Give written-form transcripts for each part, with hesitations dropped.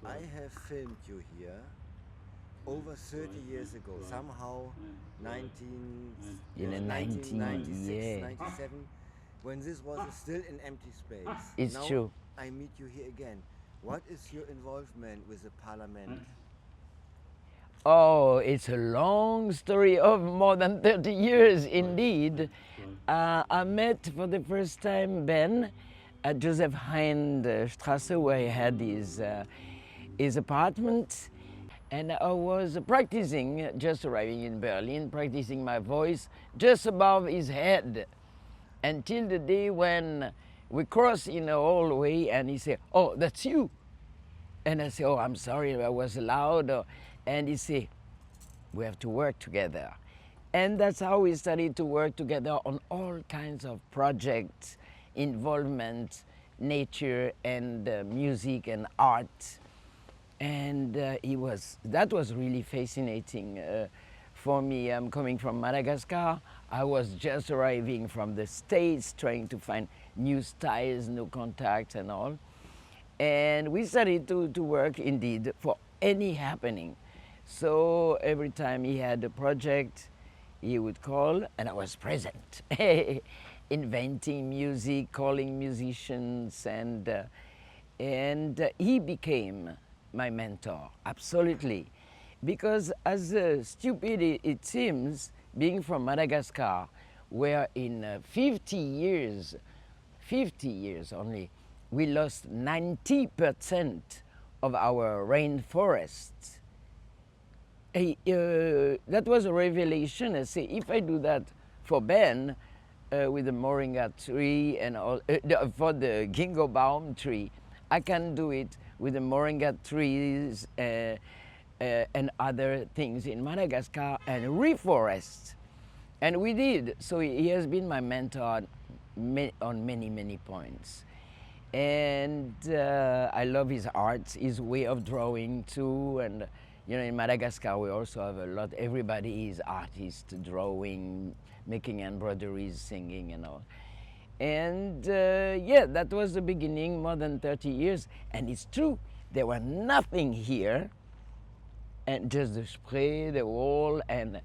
I have filmed you here over 30 years ago, somehow 19, In was the it 90, 1996, yeah, 97, when this was still an empty space. it's Now true. I meet you here again. What is your involvement with the parliament? Oh, it's a long story of more than 30 years indeed. I met for the first time Ben at Joseph Hein Strasse, where he had his apartment. And I was practicing, just arriving in Berlin, practicing my voice just above his head until the day when we crossed in a hallway and he said, "Oh, that's you." And I said, "Oh, I'm sorry, I was loud." And he said, "We have to work together." And that's how we started to work together on all kinds of projects, involvement, nature and music and art. And that was really fascinating for me. I'm coming from Madagascar. I was just arriving from the States, trying to find new styles, new contacts and all. And we started to work indeed for any happening. So every time he had a project, he would call and I was present, inventing music, calling musicians, and he became my mentor, absolutely. Because as stupid it seems, being from Madagascar, where in 50 years only, we lost 90% of our rainforests. That was a revelation. I say, if I do that for Ben with the moringa tree and all, for the ginkgo baum tree, I can do it with the moringa trees and other things in Madagascar and reforest. And we did. So he has been my mentor on many, many points. And I love his art, his way of drawing too. And you know, in Madagascar we also have a lot. Everybody is artist, drawing, making embroideries, singing, and all. And yeah, that was the beginning, more than 30 years. And it's true, there was nothing here, and just the spray, the wall, and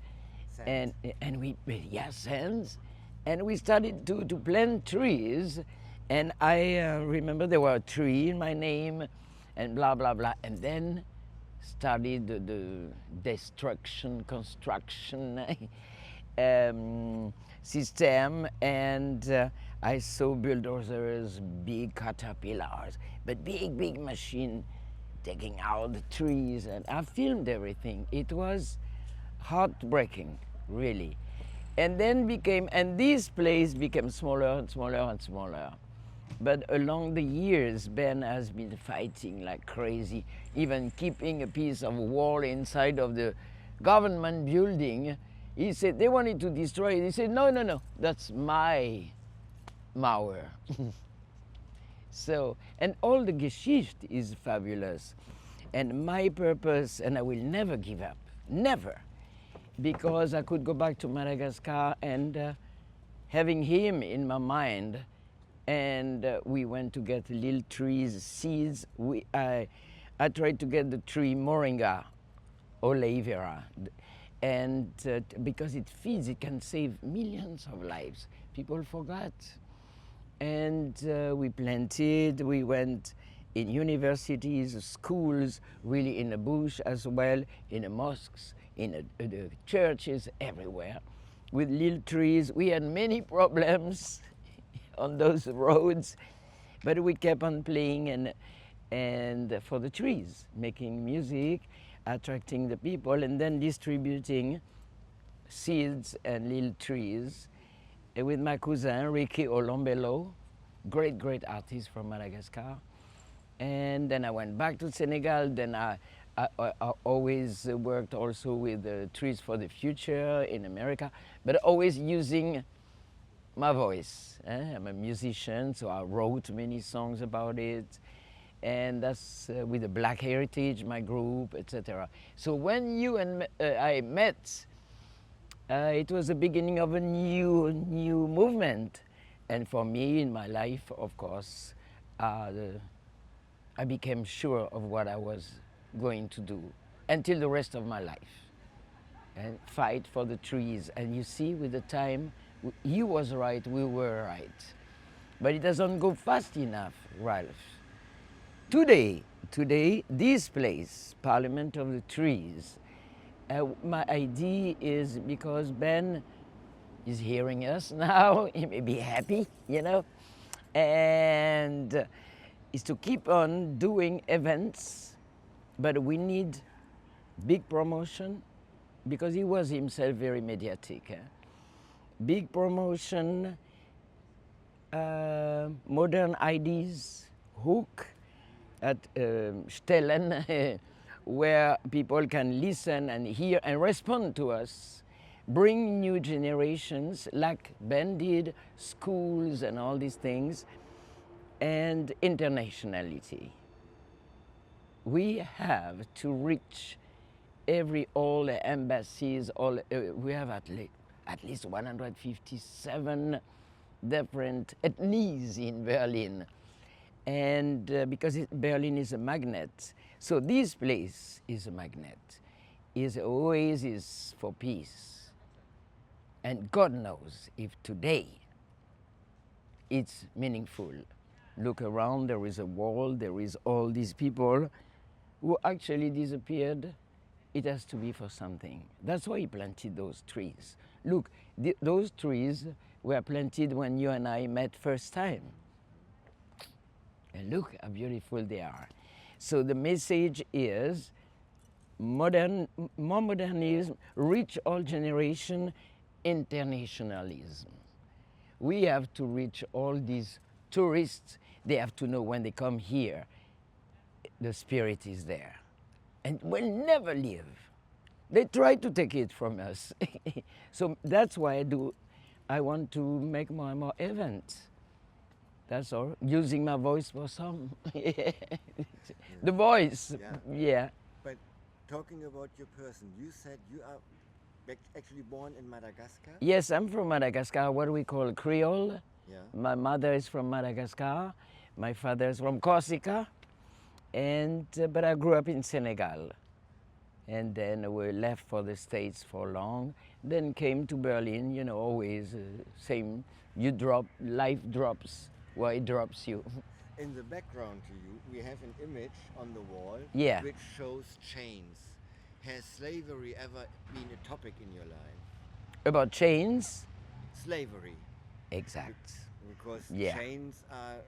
Sand. we, yeah, sands, and we started to plant trees. And I remember there were a tree in my name, and blah blah blah. And then started the destruction, construction system, and I saw bulldozers, big caterpillars, but big machine taking out the trees, and I filmed everything. It was heartbreaking, really. And this place became smaller and smaller and smaller. But along the years, Ben has been fighting like crazy, even keeping a piece of wall inside of the government building. He said they wanted to destroy it. He said, no, that's my Mauer. So, and all the Geschichte is fabulous. And my purpose, and I will never give up, never, because I could go back to Madagascar and having him in my mind, and we went to get little trees, seeds. I tried to get the tree Moringa oleifera, and because it feeds, it can save millions of lives. People forgot. And we planted, we went in universities, schools, really in the bush as well, in the mosques, in the churches, everywhere, with little trees. We had many problems on those roads, but we kept on playing and for the trees, making music, attracting the people, and then distributing seeds and little trees with my cousin, Ricky Olombelo, great artist from Madagascar. And then I went back to Senegal. Then I always worked also with Trees for the Future in America, but always using my voice. I'm a musician, so I wrote many songs about it. And that's with the Black Heritage, my group, etc. So when you and I met, it was the beginning of a new movement. And for me, in my life, of course, I became sure of what I was going to do until the rest of my life. And fight for the trees. And you see, with the time, he was right, we were right. But it doesn't go fast enough, Ralph. Today, this place, Parliament of the Trees, my idea is, because Ben is hearing us now, he may be happy, you know, and is to keep on doing events, but we need big promotion, because he was himself very mediatic. Big promotion, modern ideas, hook at Stellen, where people can listen and hear and respond to us, bring new generations like Ben did, schools and all these things, and internationality. We have to reach all the embassies, we have at least 157 different ethnies in Berlin. And because Berlin is a magnet, so this place is a magnet, is an oasis for peace. And God knows if today it's meaningful. Look around, there is a wall, there is all these people who actually disappeared. It has to be for something. That's why he planted those trees. Look, those trees were planted when you and I met first time. And look how beautiful they are. So the message is more modernism, reach all generation, internationalism. We have to reach all these tourists. They have to know when they come here, the spirit is there. And will never leave. They try to take it from us. So that's why I want to make more and more events. That's all. Using my voice for some. The voice, yeah. But talking about your person, you said you are actually born in Madagascar? Yes, I'm from Madagascar, what we call Creole. Yeah. My mother is from Madagascar. My father is from Corsica. But I grew up in Senegal. And then we left for the States for long. Then came to Berlin, you know, always same. Life drops where it drops you. In the background to you, we have an image on the wall which shows chains. Has slavery ever been a topic in your life? About chains? Slavery. Exact. Because Yeah. chains are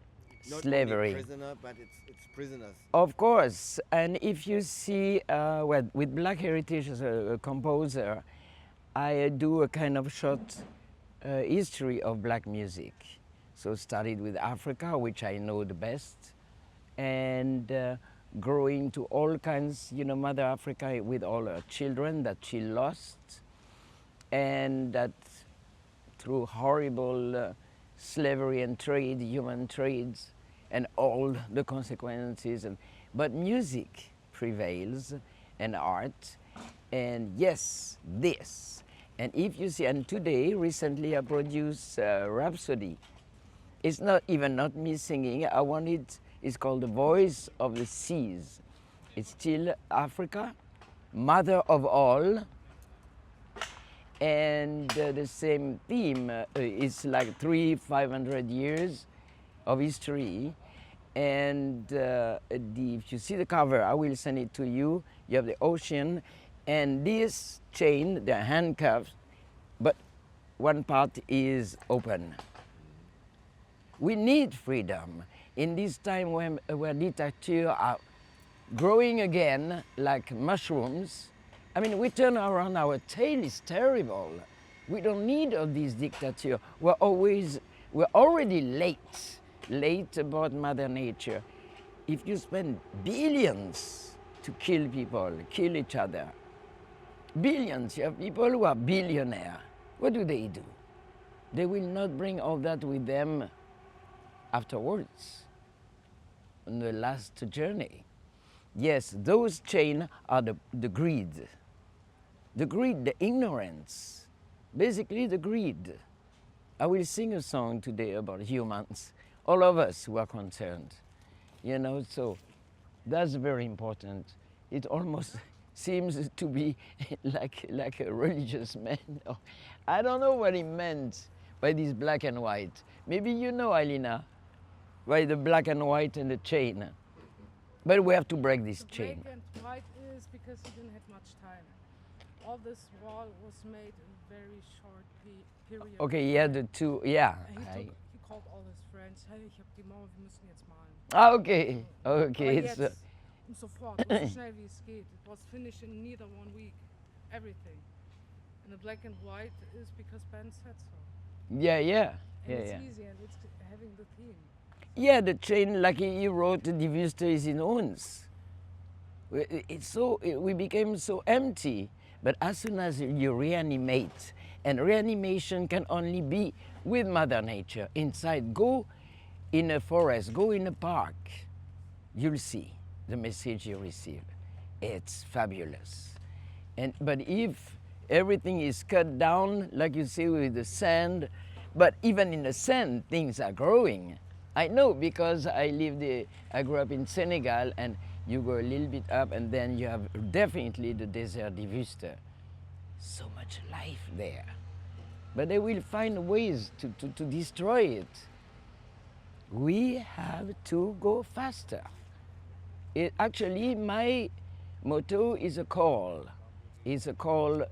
not slavery. only prisoner, but it's prisoners. Of course, and if you see, with Black Heritage as a composer, I do a kind of short history of black music. So started with Africa, which I know the best, and growing to all kinds, you know, Mother Africa with all her children that she lost, and that through horrible slavery and trade, human trades, and all the consequences. But music prevails, and art, and yes, this. And if you see, and today, recently I produced Rhapsody. It's not me singing, it's called The Voice of the Seas. It's still Africa, mother of all, and the same theme is like 500 years of history. And if you see the cover, I will send it to you. You have the ocean, and this chain, they're handcuffed, but one part is open. We need freedom in this time where dictatures are growing again like mushrooms. I mean, we turn around, our tail is terrible. We don't need all these dictatures. We're already late about Mother Nature. If you spend billions to kill people, kill each other, billions, you have people who are billionaires. What do? They will not bring all that with them afterwards, on the last journey. Yes, those chains are the greed. The greed, the ignorance, basically the greed. I will sing a song today about humans, all of us who are concerned. You know, so That's very important. It almost seems to be like a religious man. I don't know what he meant by this black and white. Maybe you know, Alina, why the black and white and the chain. But we have to break this chain. Black and white is because he didn't have much time. All this wall was made in a very short period. Okay, yeah, the two, yeah. He called all his friends, hey, ich hab die Mauer, wir müssen jetzt malen. Ah, okay, okay. Aber jetzt, sofort, so schnell wie es geht. It was finished in neither 1 week, everything. And the black and white is because Ben said so. Yeah. And it's easy, and it's having the theme. Yeah, the chain, like he wrote, the Wüste is in uns. We became so empty. But as soon as you reanimate, and reanimation can only be with Mother Nature, inside, go in a forest, go in a park, you'll see the message you receive. It's fabulous. But if everything is cut down, like you see with the sand, but even in the sand, things are growing. I know because I grew up in Senegal, and you go a little bit up and then you have definitely the desert de Wüste. So much life there. But they will find ways to destroy it. We have to go faster. Actually, my motto is a call. It's a call,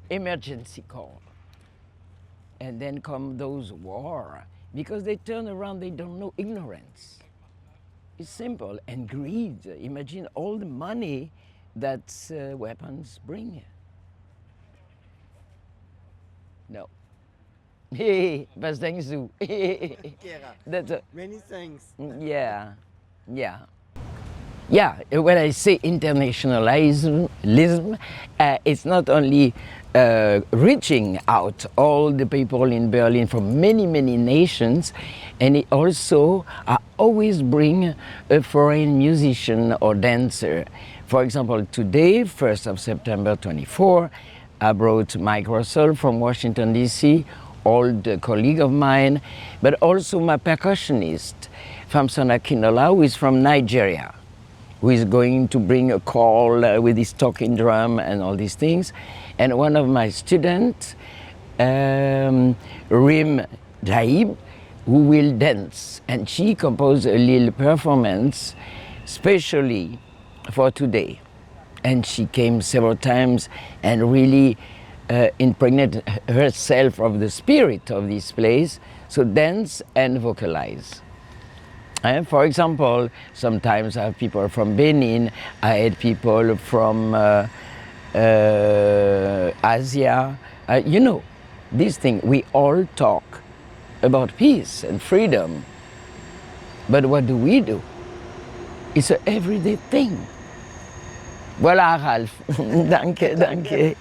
emergency call. And then come those war. Because they turn around, they don't know ignorance. It's simple. And greed. Imagine all the money that weapons bring. No. Hey, but thanks to. Many thanks. Yeah. When I say internationalism, it's not only reaching out all the people in Berlin from many nations, and it also always bring a foreign musician or dancer. For example, today, 1st of September 24, I brought Mike Russell from Washington, D.C., old colleague of mine, but also my percussionist, Famson Akinola, who is from Nigeria, who is going to bring a call with his talking drum and all these things. And one of my students, Rim Jaib, who will dance. And she composed a little performance specially for today. And she came several times and really impregnated herself of the spirit of this place. So dance and vocalize. And for example, sometimes I have people from Benin, I had people from Asia. This thing, we all talk about peace and freedom. But what do? It's an everyday thing. Voilà, Ralf. Danke.